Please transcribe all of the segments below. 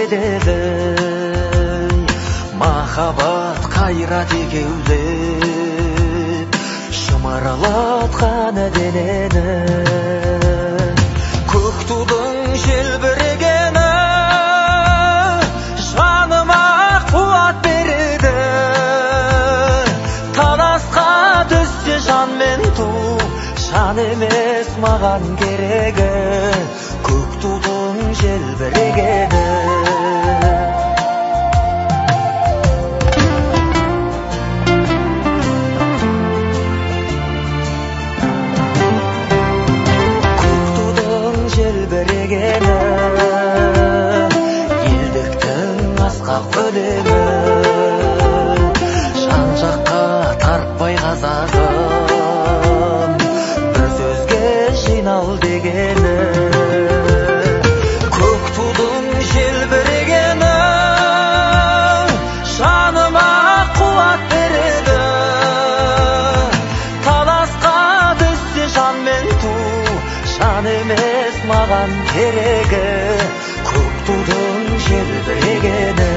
кетеді. Махаббат қайрат екеулеп шымырлатқан денені. Көк тудың желбірегені жаныма қуат береді. Таласқа түссе жан мен ту, жан емес маған керегі. Көк тудың желбірегені. Елдіктің асқақ өлеңі жан жаққа тарпай қазағым, бір сөзге жинал дегені. Көк тудың желбірегені жаныма қуат береді. Таласқа түссе жан мен ту, жан емес маған керегі. Көк тудың желбірегені.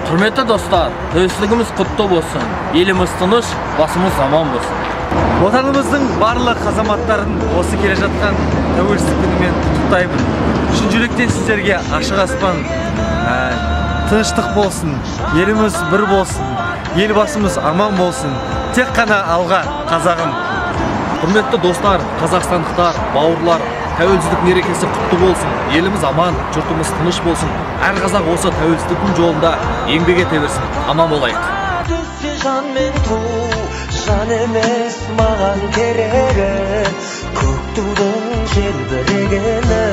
Құрметті достар, тәуелсіздігіміз құтты болсын, еліміз тыныш, басымыз аман болсын. Отанымыздың барлық азаматтарын осы келе жатқан тәуелсіздік күнімен құттықтаймын. Шын жүректен сіздерге ашық аспан, тыныштық болсын, еліміз бір болсын, елбасымыз аман болсын. Тек қана алға, қазағым. Құрметті достар, қазақстандықтар, бауырлар, тәуелсіздік мерекесі құтты болсын, еліміз аман, жұртымыз тыныш болсын. Әр қазақ осы тәуелсіздіктің жолында еңбек ете берсін. Аман болайық. Түссе жан мен ту, жан емес маған керегі. Көк тудың желбірегені.